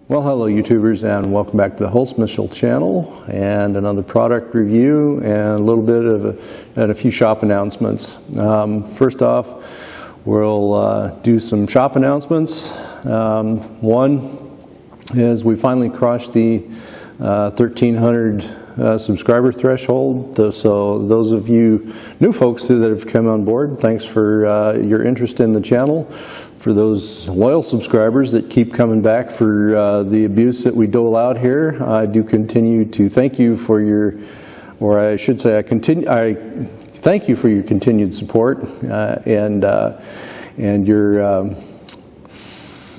Well, hello YouTubers, and welcome back to the Holzmichel channel and another product review and a little bit of a few shop announcements. First off, we'll do some shop announcements. One is we finally crossed the 1,300 subscriber threshold. So those of you new folks that have come on board, thanks for your interest in the channel. For those loyal subscribers that keep coming back for the abuse that we dole out here, I do continue to thank you for your, or I should say I thank you for your continued support and your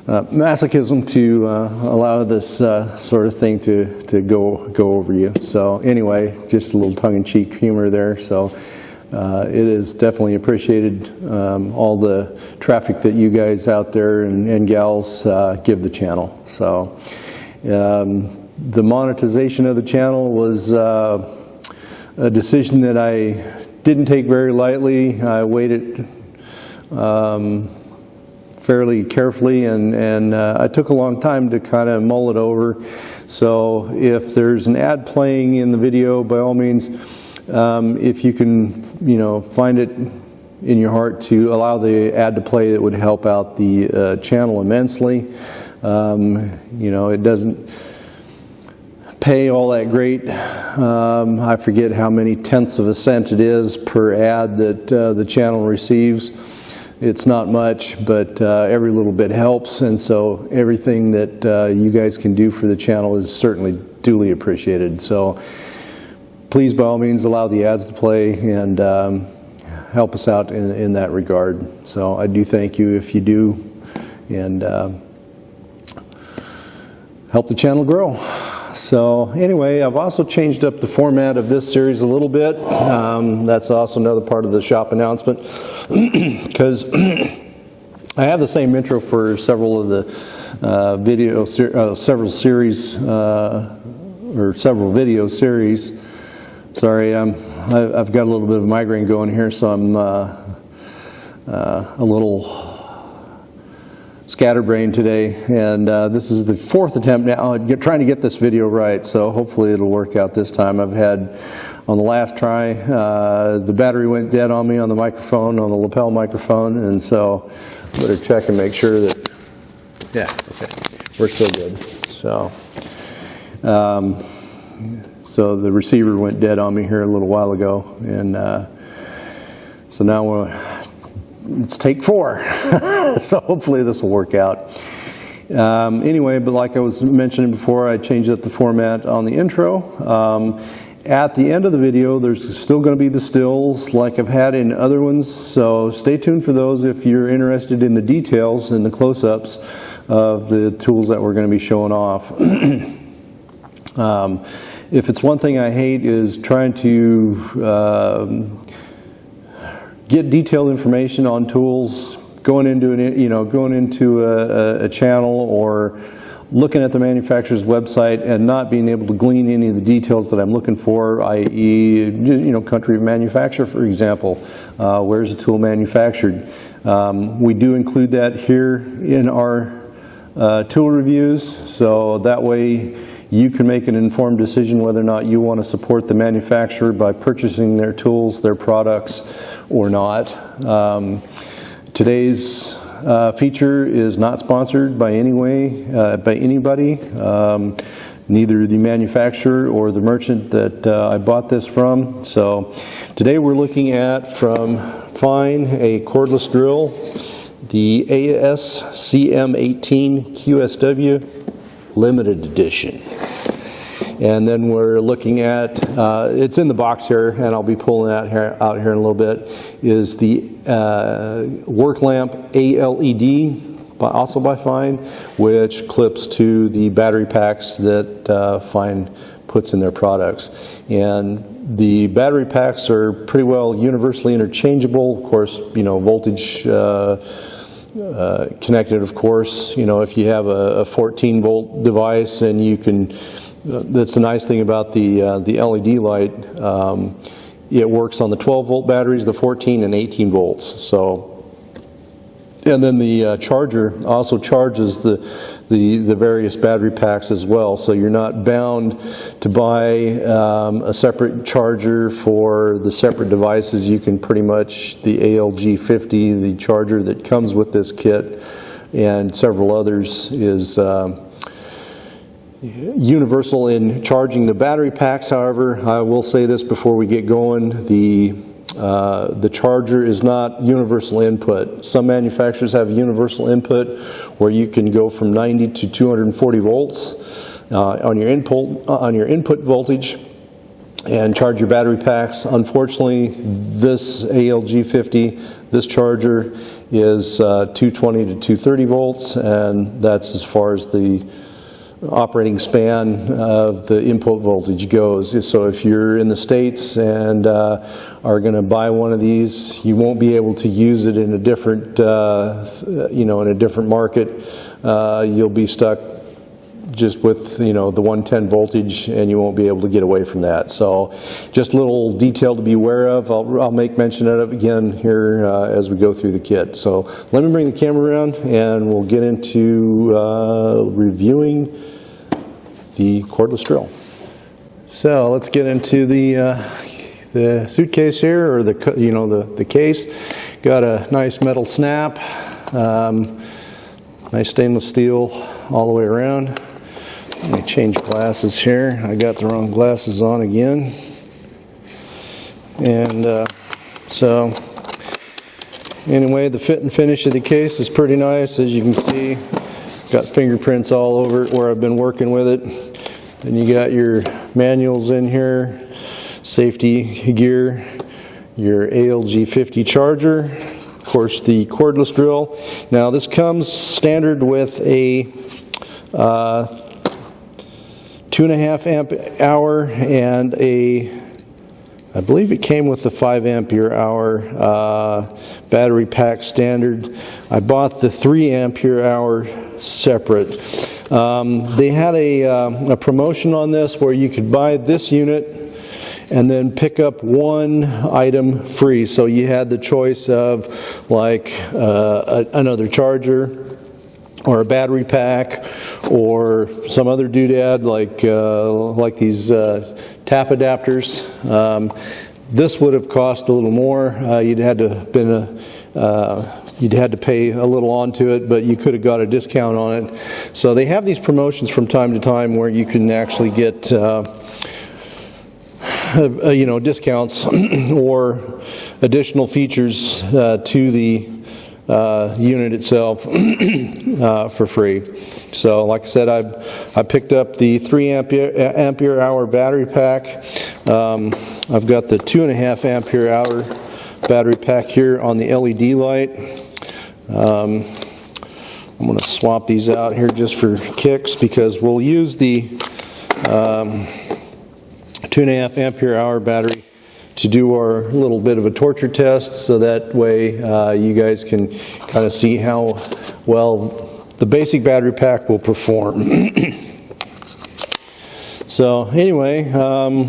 masochism to allow this sort of thing to go over you. So anyway, just a little tongue-in-cheek humor there. So it is definitely appreciated, all the traffic that you guys out there and gals give the channel. So the monetization of the channel was a decision that I didn't take very lightly. I waited fairly carefully, and I took a long time to kind of mull it over. So if there's an ad playing in the video, by all means, if you can, find it in your heart to allow the ad to play, that would help out the channel immensely. It doesn't pay all that great. I forget how many tenths of a cent it is per ad that the channel receives. It's not much, but every little bit helps, and so everything that you guys can do for the channel is certainly duly appreciated. So please, by all means, allow the ads to play and help us out in that regard. So I do thank you if you do, and help the channel grow. So anyway, I've also changed up the format of this series a little bit. That's also another part of the shop announcement, because I have the same intro for several of the several video series. Sorry, I've got a little bit of migraine going here, so I'm a little scatterbrained today, and this is the fourth attempt now trying to get this video right, so hopefully it'll work out this time. I've had, on the last try, the battery went dead on me on the microphone, on the lapel microphone, and so I better check and make sure that, yeah, okay, we're still good. So the receiver went dead on me here a little while ago, and so now it's take 4. So hopefully this will work out. Anyway, but like I was mentioning before, I changed up the format on the intro. At the end of the video, there's still going to be the stills like I've had in other ones, so stay tuned for those if you're interested in the details and the close-ups of the tools that we're going to be showing off. If it's one thing I hate, is trying to get detailed information on tools, going into a channel or looking at the manufacturer's website and not being able to glean any of the details that I'm looking for, i.e., country of manufacture, for example. Where's the tool manufactured? We do include that here in our tool reviews, so that way you can make an informed decision whether or not you want to support the manufacturer by purchasing their tools, their products, or not. Today's feature is not sponsored by anybody. neither the manufacturer or the merchant that I bought this from. So today we're looking at, from Fein, a cordless drill, the ASCM 18 QSW limited edition. And then we're looking at, it's in the box here, and I'll be pulling that out here in a little bit, is the work lamp ALED, also by Fein, which clips to the battery packs that Fein puts in their products. And the battery packs are pretty well universally interchangeable. Of course, you know, voltage connected, of course. You know, if you have a 14 volt device, and you can, that's the nice thing about the LED light, it works on the 12 volt batteries, the 14 and 18 volts. So, and then the charger also charges the various battery packs as well, so you're not bound to buy a separate charger for the separate devices. You can pretty much, the ALG50, the charger that comes with this kit, and several others, is universal in charging the battery packs. However, I will say this before we get going, the charger is not universal input. Some manufacturers have universal input where you can go from 90 to 240 volts on your input voltage and charge your battery packs. Unfortunately, this ALG50, this charger, is 220 to 230 volts, and that's as far as the operating span of the input voltage goes. So if you're in the States and are going to buy one of these, you won't be able to use it in a different, you know, in a different market. You'll be stuck just with, you know, the 110 voltage, and you won't be able to get away from that. So just a little detail to be aware of. I'll make mention of it again here as we go through the kit. So let me bring the camera around, and we'll get into reviewing the cordless drill. So let's get into the suitcase here, or the case. Got a nice metal snap, nice stainless steel all the way around. Let me change glasses here. I got the wrong glasses on again. And so anyway, the fit and finish of the case is pretty nice, as you can see. Got fingerprints all over it where I've been working with it. And you got your manuals in here, safety gear, your ALG50 charger, of course the cordless drill. Now this comes standard with a 2.5 amp hour and I believe it came with the 5 ampere hour battery pack standard. I bought the 3 ampere hour separate. They had a promotion on this where you could buy this unit and then pick up one item free. So you had the choice of like another charger, or a battery pack, or some other doodad like these tap adapters. This would have cost a little more. You'd had to pay a little onto it, but you could have got a discount on it. So they have these promotions from time to time where you can actually get you know, discounts or additional features to the unit itself for free. So like I said, I picked up the 3 ampere hour battery pack. I've got the 2.5 ampere hour battery pack here on the LED light. I'm going to swap these out here just for kicks, because we'll use the 2.5 ampere hour battery to do our little bit of a torture test, so that way you guys can kind of see how well the basic battery pack will perform. So anyway,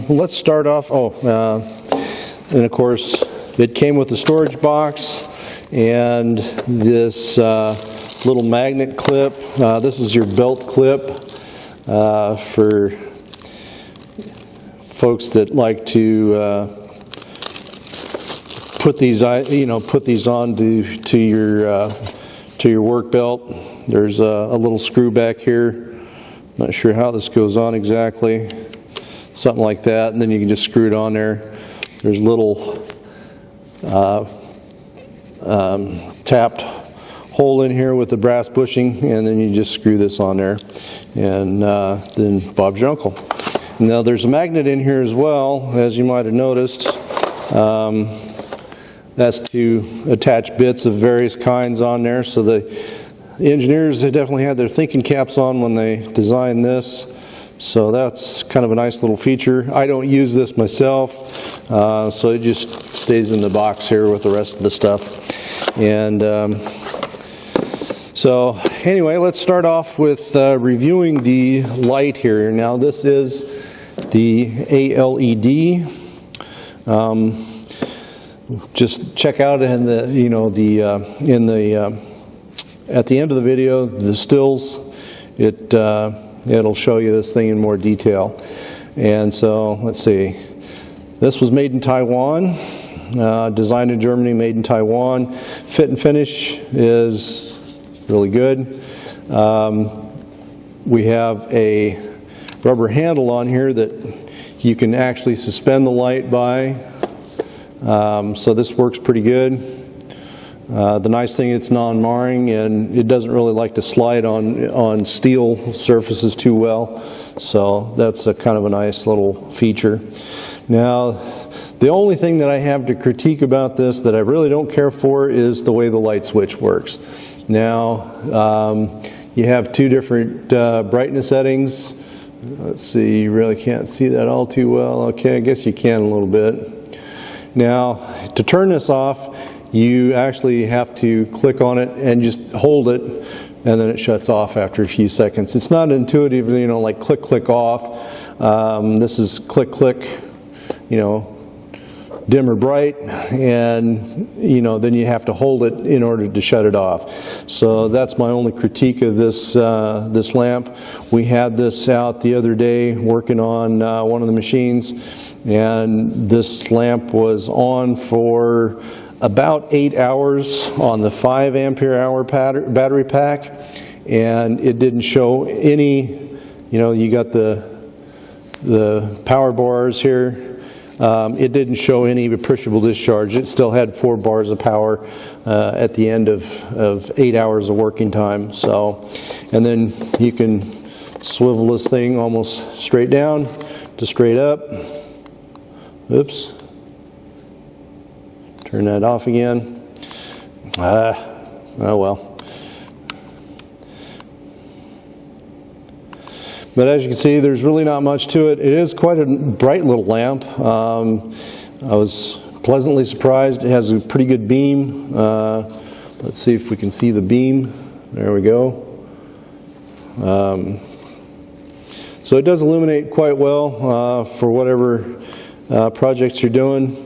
let's start off. And of course it came with the storage box and this little magnet clip. This is your belt clip for folks that like to put these on to your work belt. There's a little screw back here Not sure how this goes on exactly. Something like that, and then you can just screw it on there. There's little tapped hole in here with the brass bushing, and then you just screw this on there, and then Bob's your uncle. Now there's a magnet in here as well, as you might have noticed. That's to attach bits of various kinds on there. So the engineers, they definitely had their thinking caps on when they designed this. So that's kind of a nice little feature. I don't use this myself, so it just stays in the box here with the rest of the stuff. And so anyway, let's start off with reviewing the light here. Now this is the ALED. Just check out in the at the end of the video the stills. It'll show you this thing in more detail. And so let's see. This was made in Taiwan. Designed in Germany, made in Taiwan. Fit and finish is really good. We have a rubber handle on here that you can actually suspend the light by. So this works pretty good. The nice thing, it's non-marring, and it doesn't really like to slide on steel surfaces too well. So that's a kind of a nice little feature. Now, the only thing that I have to critique about this that I really don't care for is the way the light switch works. Now, you have two different brightness settings. Let's see, you really can't see that all too well. Okay, I guess you can a little bit. Now, to turn this off, you actually have to click on it and just hold it, and then it shuts off after a few seconds. It's not intuitive, you know, like click, click off. This is click, click, you know, dim or bright, and you know, then you have to hold it in order to shut it off. So that's my only critique of this this lamp. We had this out the other day working on one of the machines, and this lamp was on for about 8 hours on the 5 ampere hour battery pack, and it didn't show any, you know, you got the power bars here. It didn't show any appreciable discharge. It still had 4 bars of power at the end of 8 hours of working time. So, and then you can swivel this thing almost straight down to straight up. Oops. Turn that off again. Oh well. But as you can see, there's really not much to it. It is quite a bright little lamp. I was pleasantly surprised. It has a pretty good beam. Let's see if we can see the beam. There we go. So it does illuminate quite well for whatever projects you're doing.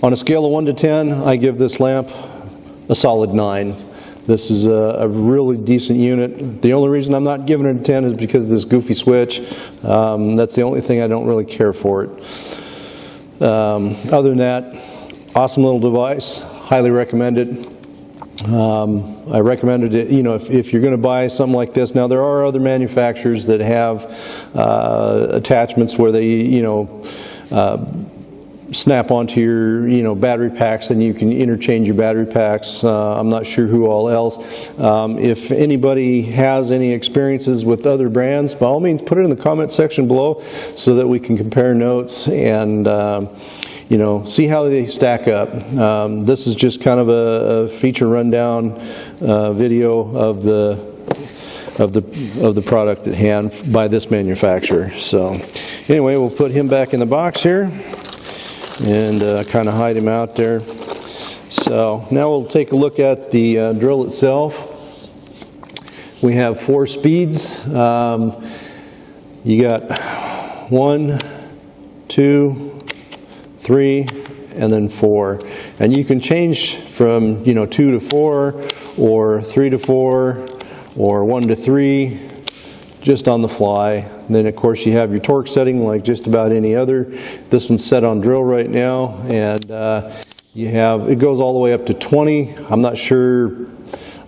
On a scale of 1 to 10, I give this lamp a solid 9. This is a really decent unit. The only reason I'm not giving it a 10 is because of this goofy switch. That's the only thing I don't really care for it. Other than that, awesome little device. Highly recommend it. I recommended it, you know, if you're going to buy something like this. Now, there are other manufacturers that have attachments where they, you know, snap onto your, you know, battery packs, and you can interchange your battery packs. I'm not sure who all else. If anybody has any experiences with other brands, by all means, put it in the comment section below so that we can compare notes and you know, see how they stack up. This is just kind of a feature rundown video of the product at hand by this manufacturer. So anyway, we'll put him back in the box here and kind of hide him out there. So now we'll take a look at the drill itself. We have 4 speeds. You got 1, 2, 3, and then 4. And you can change from, you know, 2 to 4 or 3 to 4 or 1 to 3 just on the fly. And then of course you have your torque setting like just about any other. This one's set on drill right now, and you have, it goes all the way up to 20. I'm not sure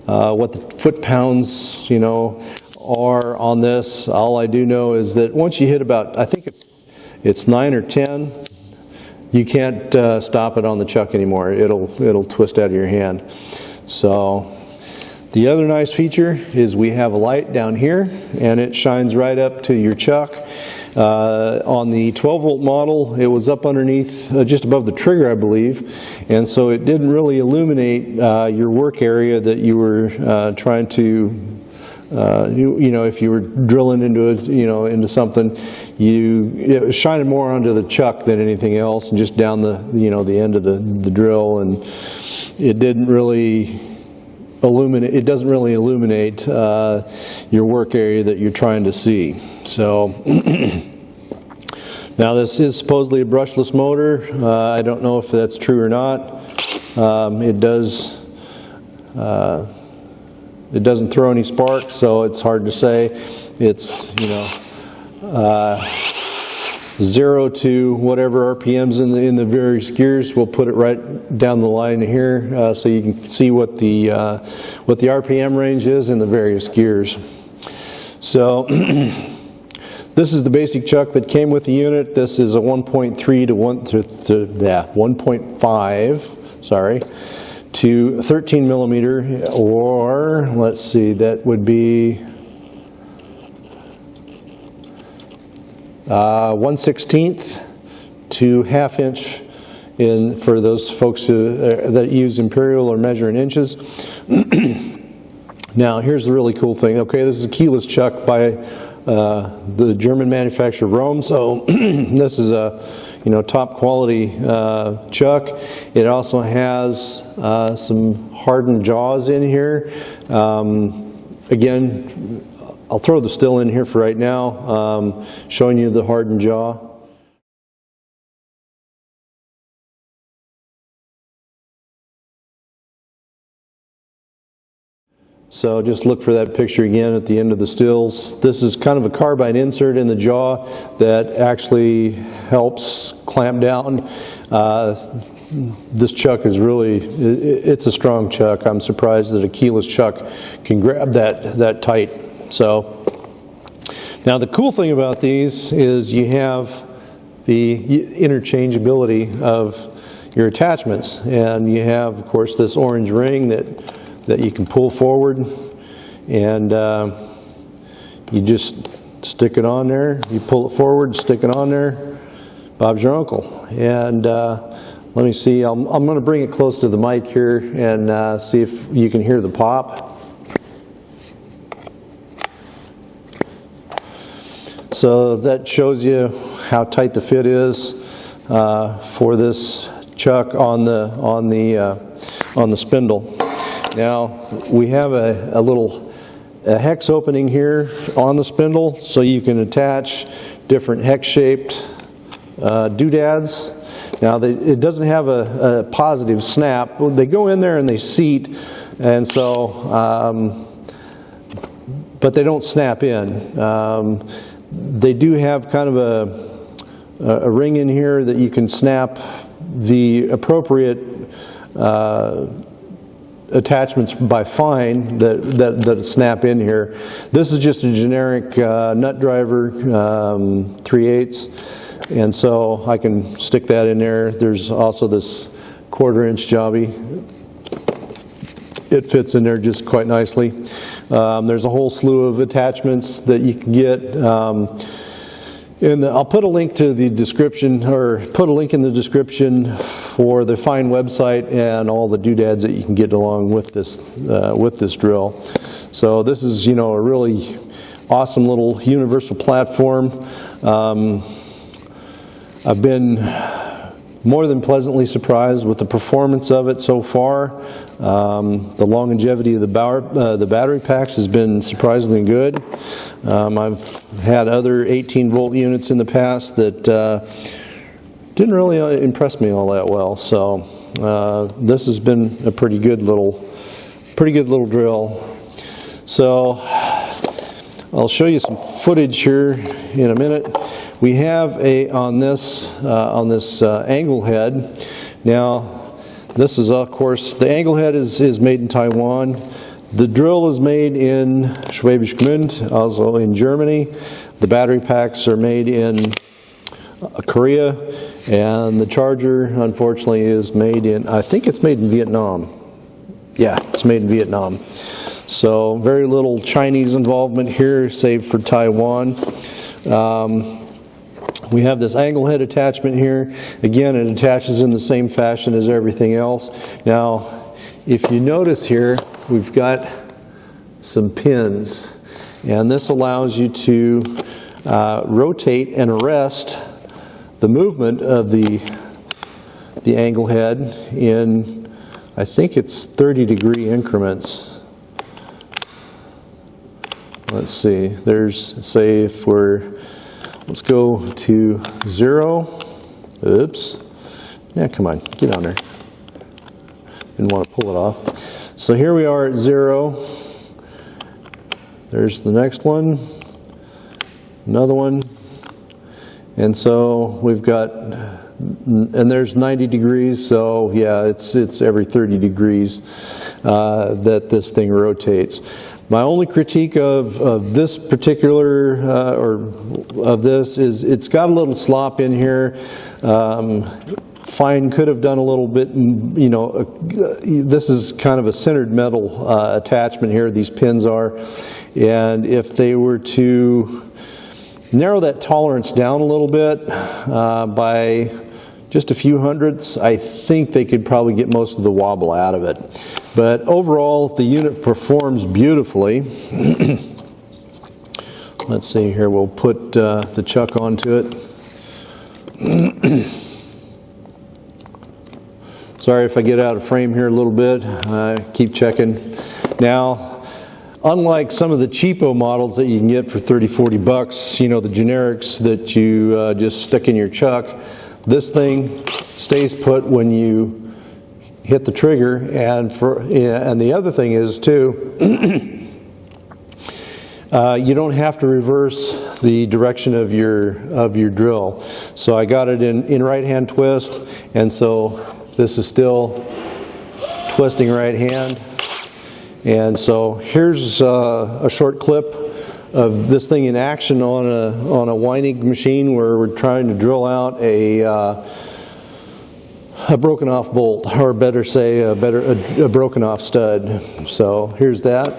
what the foot-pounds, you know, are on this. All I do know is that once you hit about, I think it's 9 or 10, you can't stop it on the chuck anymore. It'll twist out of your hand. So the other nice feature is we have a light down here, and it shines right up to your chuck. On the 12-volt model, it was up underneath, just above the trigger, I believe, and so it didn't really illuminate your work area that you were trying to, you know, if you were drilling into it, you know, into something, it was shining more onto the chuck than anything else, and just down the, you know, the end of the drill, and it didn't really illuminate. It doesn't really illuminate your work area that you're trying to see. So now this is supposedly a brushless motor. I don't know if that's true or not. It doesn't throw any sparks, so it's hard to say. It's, you know, 0 to whatever RPMs in the various gears. We'll put it right down the line here so you can see what the RPM range is in the various gears. So this is the basic chuck that came with the unit. This is a 1.3 to 1.5, sorry, to 13 millimeter, or let's see, that would be 1/16 to ½ inch for those folks that use imperial or measure in inches. Now here's the really cool thing. Okay, this is a keyless chuck by the German manufacturer Rome. So this is a, you know, top quality chuck. It also has some hardened jaws in here. Again, I'll throw the still in here for right now, showing you the hardened jaw. So just look for that picture again at the end of the stills. This is kind of a carbide insert in the jaw that actually helps clamp down. This chuck is really, it's a strong chuck. I'm surprised that a keyless chuck can grab that tight. So now the cool thing about these is you have the interchangeability of your attachments, and you have, of course, this orange ring that you can pull forward, and you just stick it on there. You pull it forward, stick it on there. Bob's your uncle. And let me see. I'm going to bring it close to the mic here and see if you can hear the pop. So that shows you how tight the fit is for this chuck on the spindle. Now we have a little hex opening here on the spindle, so you can attach different hex-shaped doodads. Now it doesn't have a positive snap. They go in there and they seat, and so but they don't snap in. They do have kind of a ring in here that you can snap the appropriate attachments by Fein that snap in here. This is just a generic nut driver, 3/8, and so I can stick that in there. There's also this 1/4 inch jobby. It fits in there just quite nicely. There's a whole slew of attachments that you can get. I'll put a link to the description, or put a link in the description for the Fein website and all the doodads that you can get along with this drill. So this is, you know, a really awesome little universal platform. I've been more than pleasantly surprised with the performance of it so far. The longevity of the battery packs has been surprisingly good. I've had other 18-volt units in the past that didn't really impress me all that well. So this has been a pretty good little drill. So I'll show you some footage here in a minute. We have on this angle head. Now, this is, of course, the angle head is made in Taiwan. The drill is made in Schwäbisch Gmünd, also in Germany. The battery packs are made in Korea, and the charger, unfortunately, is made in, I think it's made in Vietnam. Yeah, it's made in Vietnam. So very little Chinese involvement here, save for Taiwan. We have this angle head attachment here. Again, it attaches in the same fashion as everything else. Now, if you notice here, we've got some pins, and this allows you to rotate and arrest the movement of the angle head in, I think it's 30-degree increments. Let's see, there's, say if we're, let's go to 0. Oops. Yeah, come on, get on there. Didn't want to pull it off. So here we are at 0. There's the next one. Another one. And so we've got, and there's 90 degrees, so yeah, it's every 30 degrees that this thing rotates. My only critique of this particular, or of this, is it's got a little slop in here. Fein could have done a little bit, you know, this is kind of a centered metal attachment here, these pins are, and if they were to narrow that tolerance down a little bit by just a few hundredths, I think they could probably get most of the wobble out of it. But overall, the unit performs beautifully. Let's see here, we'll put the chuck onto it. Sorry if I get out of frame here a little bit, keep checking. Now, unlike some of the cheapo models that you can get for 30, 40 bucks, you know, the generics that you just stick in your chuck, this thing stays put when you hit the trigger, and the other thing is too, you don't have to reverse the direction of your drill. So I got it in right hand twist, and so this is still twisting right hand. And so here's a short clip of this thing in action on a winding machine where we're trying to drill out a broken off bolt, or better say a broken off stud. So here's that.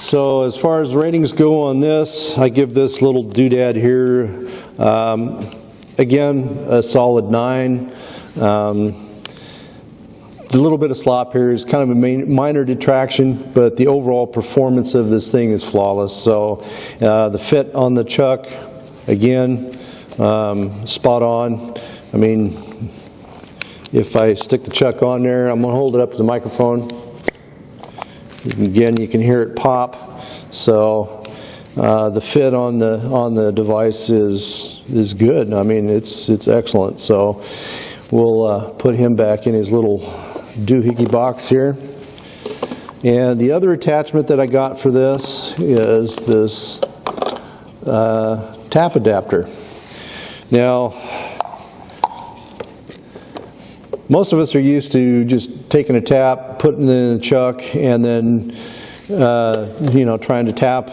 So as far as ratings go on this, I give this little doodad here, again, a solid 9. The little bit of slop here is kind of a minor detraction, but the overall performance of this thing is flawless. So the fit on the chuck, again, spot on. I mean, if I stick the chuck on there, I'm going to hold it up to the microphone. Again, you can hear it pop. So the fit on the device is good. I mean, it's excellent. So we'll put him back in his little doohickey box here. And the other attachment that I got for this is this tap adapter. Now, most of us are used to just taking a tap, putting it in the chuck, and then you know, trying to tap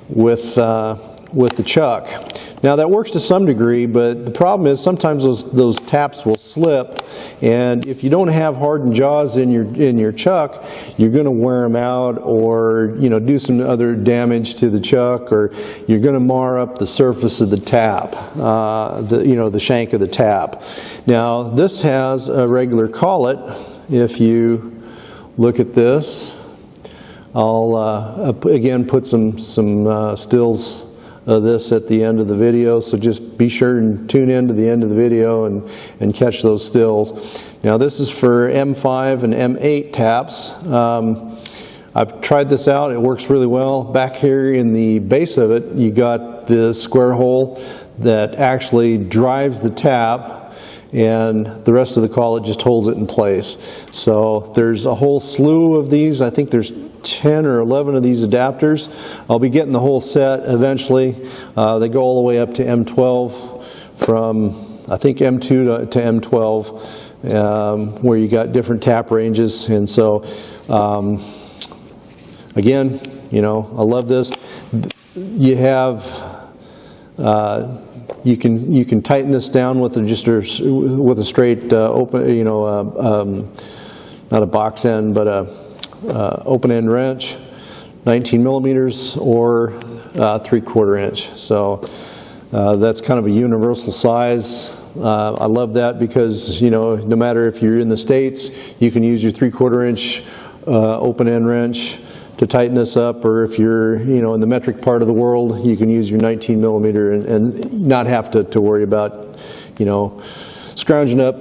with the chuck. Now that works to some degree, but the problem is sometimes those taps will slip, and if you don't have hardened jaws in your chuck, you're going to wear them out, or you know, do some other damage to the chuck, or you're going to mar up the surface of the tap, the shank of the tap. Now this has a regular collet. If you look at this, I'll again put some stills of this at the end of the video, so just be sure and tune in to the end of the video and catch those stills. Now this is for M5 and M8 taps. I've tried this out, it works really well. Back here in the base of it, you got the square hole that actually drives the tap, and the rest of the collet just holds it in place. So there's a whole slew of these. I think there's 10 or 11 of these adapters. I'll be getting the whole set eventually. They go all the way up to M12 from, I think, M2 to M12, where you got different tap ranges. And so, again, you know, I love this. You have, you can tighten this down with with a straight open, you know, not a box end, but a open end wrench, 19 millimeters or 3/4 inch. So that's kind of a universal size. I love that because, you know, no matter if you're in the States, you can use your 3/4 inch open end wrench to tighten this up, or if you're, you know, in the metric part of the world, you can use your 19 millimeter and not have to worry about, you know, scrounging up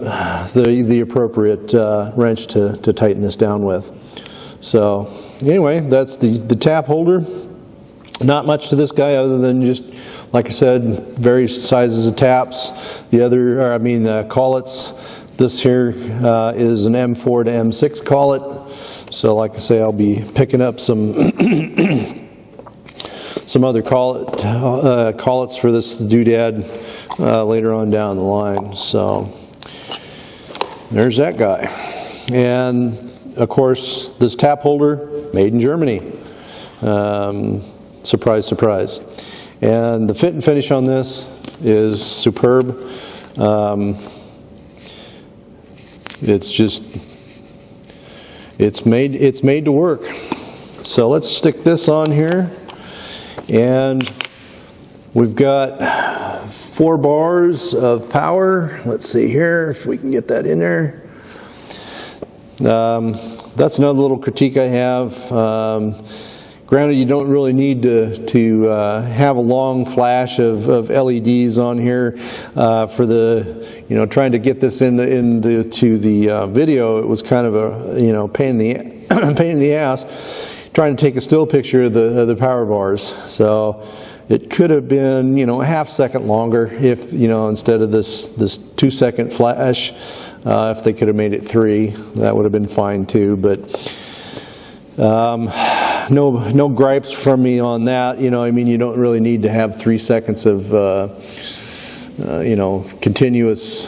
the appropriate wrench to tighten this down with. So anyway, that's the tap holder. Not much to this guy other than just, like I said, various sizes of taps. The other, or I mean, collets. This here is an M4 to M6 collet. So like I say, I'll be picking up some some other collets for this doodad later on down the line. So there's that guy. And of course, this tap holder, made in Germany. Surprise, surprise. And the fit and finish on this is superb. It's just, it's made to work. So let's stick this on here, and we've got 4 bars of power. Let's see here if we can get that in there. That's another little critique I have. Granted, you don't really need to have a long flash of LEDs on here for the, you know, trying to get this to the video. It was kind of a, you know, pain in the ass trying to take a still picture of the power bars. So it could have been, you know, a half second longer if, you know, instead of this 2-second flash. If they could have made it 3, that would have been fine too. But no gripes from me on that. You know, I mean, you don't really need to have 3 seconds of you know, continuous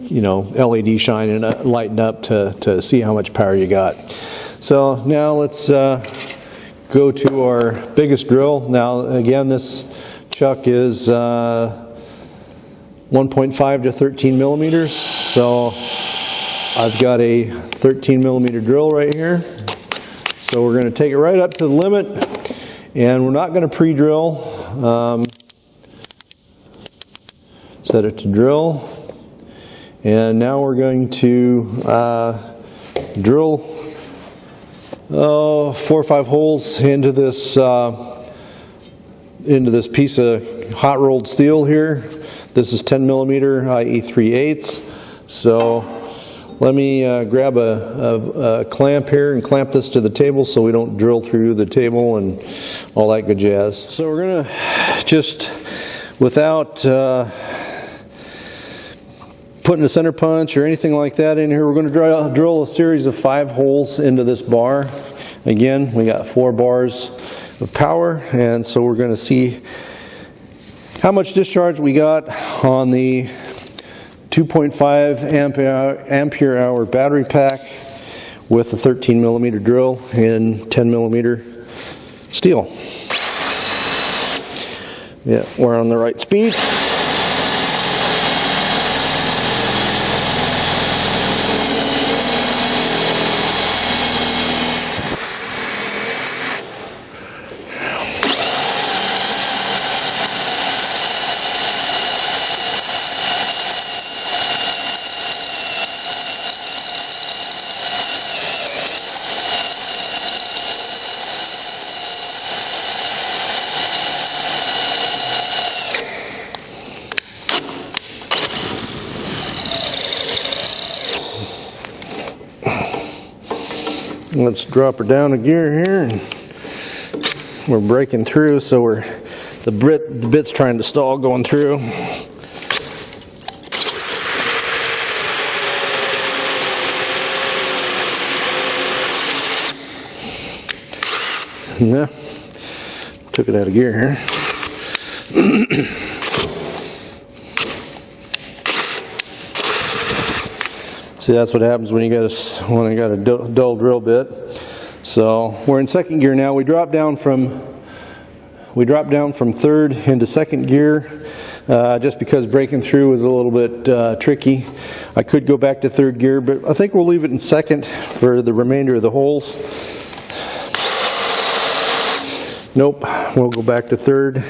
you know, LED shining, lighting up to see how much power you got. So now let's go to our biggest drill. Now again, this chuck is 1.5 to 13 millimeters. So I've got a 13 millimeter drill right here. So we're going to take it right up to the limit, and we're not going to pre-drill. Set it to drill. And now we're going to drill 4 or 5 holes into this piece of hot rolled steel here. This is 10 millimeter, i.e. 3/8. So let me grab a clamp here and clamp this to the table so we don't drill through the table and all that good jazz. So we're gonna just, without putting a center punch or anything like that in here, we're going to drill a series of 5 holes into this bar. Again, we got 4 bars of power, and so we're going to see how much discharge we got on the 2.5 ampere hour battery pack with a 13 millimeter drill in 10 millimeter steel. Yeah, we're on the right speed. Let's drop her down a gear here. we're breaking through, so the bit's trying to stall going through. Yeah, took it out of gear here. See, that's what happens when you got a dull drill bit. So we're in second gear now. We dropped down from third into second gear just because breaking through was a little bit tricky. I could go back to third gear, but I think we'll leave it in second for the remainder of the holes. Nope, we'll go back to third.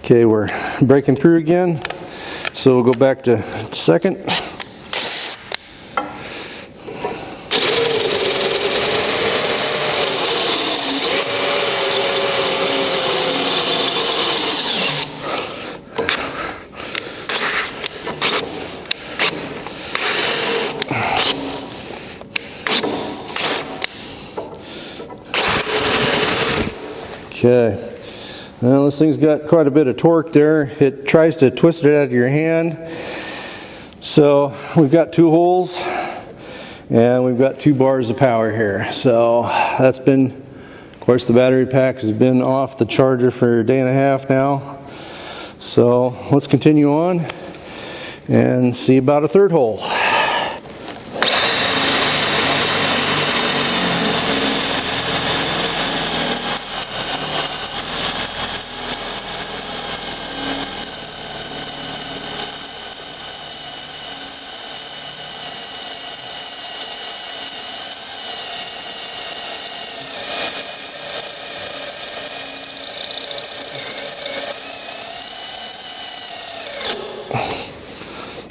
Okay, we're breaking through again, so we'll go back to second. Okay. Well, this thing's got quite a bit of torque there. It tries to twist it out of your hand. So we've got 2 holes and we've got 2 bars of power here. So that's been, of course, the battery pack has been off the charger for a day and a half now. So let's continue on and see about a third hole.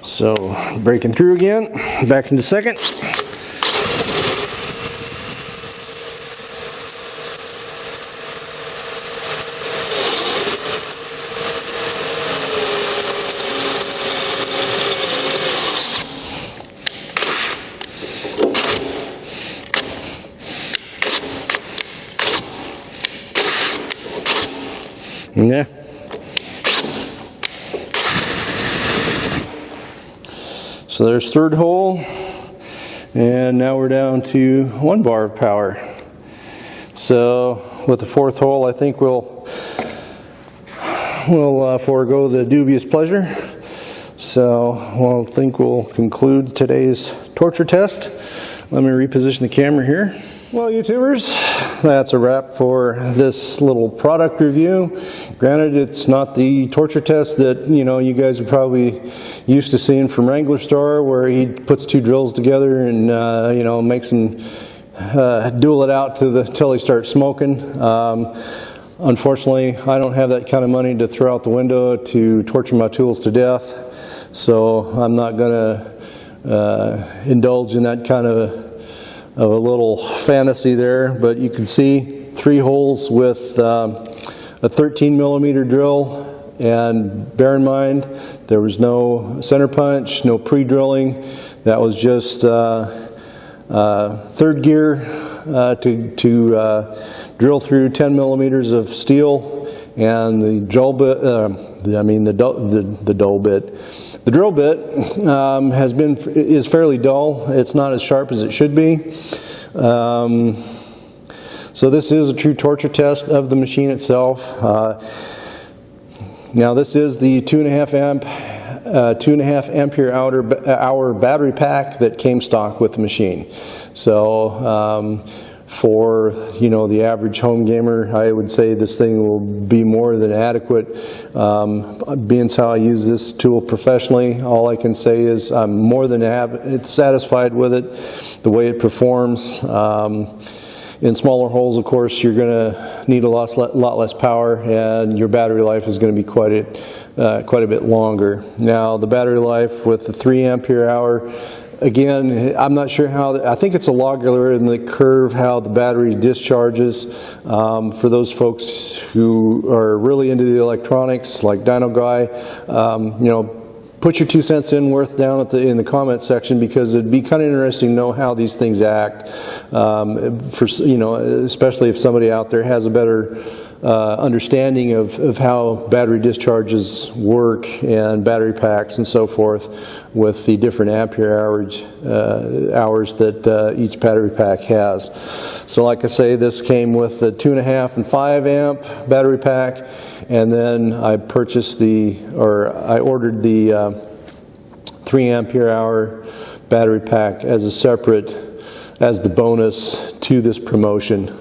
So breaking through again, back into second. Yeah. So there's third hole, and now we're down to 1 bar of power. So with the fourth hole, I think we'll forego the dubious pleasure. So I think we'll conclude today's torture test. Let me reposition the camera here. Well, YouTubers, that's a wrap for this little product review. Granted, it's not the torture test that you guys are probably used to seeing from Wrangler Star, where he puts 2 drills together and makes them duel it out till they start smoking. Unfortunately, I don't have that kind of money to throw out the window to torture my tools to death, so I'm not going to indulge in that kind of a little fantasy there. But you can see 3 holes with a 13 millimeter drill, and bear in mind there was no center punch, no pre-drilling. That was just third gear to drill through 10 millimeters of steel, and the drill bit, the dull bit. The drill bit is fairly dull. It's not as sharp as it should be. So this is a true torture test of the machine itself. Now this is the 2.5 ampere hour battery pack that came stock with the machine. So for, you know, the average home gamer, I would say this thing will be more than adequate. Being as how I use this tool professionally, all I can say is I'm more than satisfied with it, the way it performs. In smaller holes, of course, you're going to need a lot less power, and your battery life is going to be quite a bit longer. Now, the battery life with the 3 ampere hour, again, I'm not sure how, I think it's a logarithmic curve how the battery discharges. For those folks who are really into the electronics, like Dino Guy, you know, put your 2 cents in worth down in the comment section, because it'd be kind of interesting to know how these things act. For, you know, especially if somebody out there has a better understanding of how battery discharges work and battery packs and so forth with the different ampere hours that each battery pack has. So like I say, this came with the 2.5 and 5 amp battery pack, and then I purchased I ordered the 3 ampere hour battery pack as a separate, as the bonus to this promotion.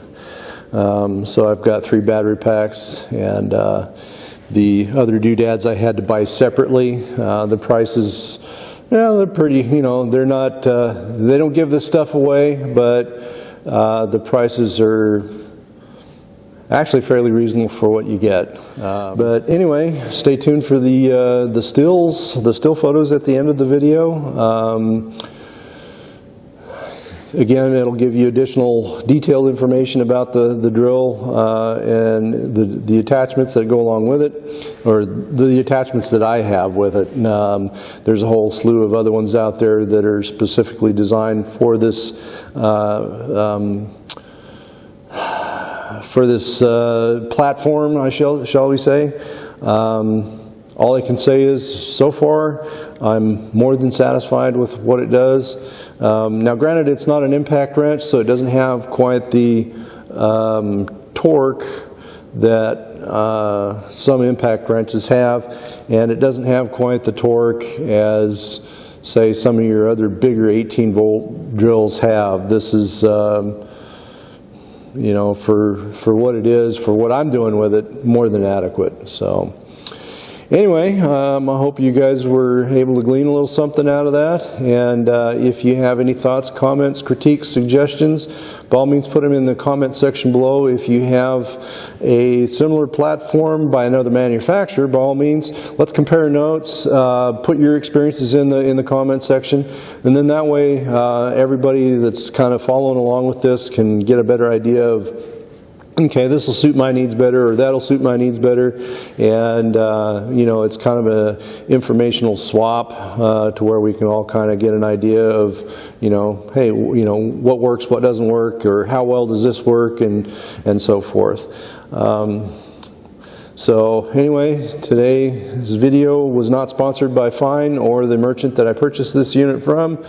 So I've got 3 battery packs, and the other doodads I had to buy separately. The prices, yeah, they're pretty, you know, they're not, they don't give this stuff away, but the prices are actually fairly reasonable for what you get. But anyway, stay tuned for the still photos at the end of the video. Again, it'll give you additional detailed information about the drill and the attachments that go along with it, or the attachments that I have with it. There's a whole slew of other ones out there that are specifically designed for this platform, shall we say. All I can say is, so far, I'm more than satisfied with what it does. Now, granted, it's not an impact wrench, so it doesn't have quite the torque that some impact wrenches have, and it doesn't have quite the torque as, say, some of your other bigger 18-volt drills have. This is, you know, for what it is, for what I'm doing with it, more than adequate. So anyway, I hope you guys were able to glean a little something out of that. And if you have any thoughts, comments, critiques, suggestions, by all means put them in the comment section below. If you have a similar platform by another manufacturer, by all means, let's compare notes. Put your experiences in the comment section, and then that way everybody that's kind of following along with this can get a better idea of, okay, this will suit my needs better, or that'll suit my needs better, and you know, it's kind of an informational swap to where we can all kind of get an idea of, you know, hey, you know, what works, what doesn't work, or how well does this work, and so forth. So anyway, today's video was not sponsored by Fein or the merchant that I purchased this unit from.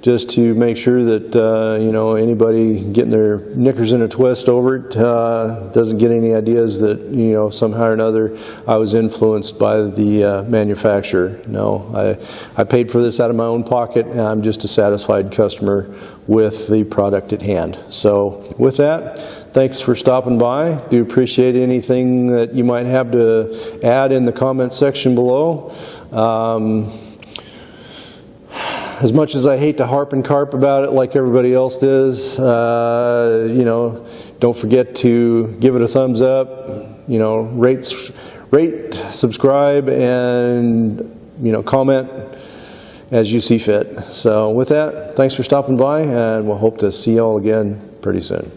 Just to make sure that you know, anybody getting their knickers in a twist over it doesn't get any ideas that, you know, somehow or another I was influenced by the manufacturer. No, I paid for this out of my own pocket, and I'm just a satisfied customer with the product at hand. So with that, thanks for stopping by. Do appreciate anything that you might have to add in the comment section below. As much as I hate to harp and carp about it like everybody else does, you know, don't forget to give it a thumbs up, you know, rate, subscribe, and, you know, comment as you see fit. So with that, thanks for stopping by, and we'll hope to see you all again pretty soon.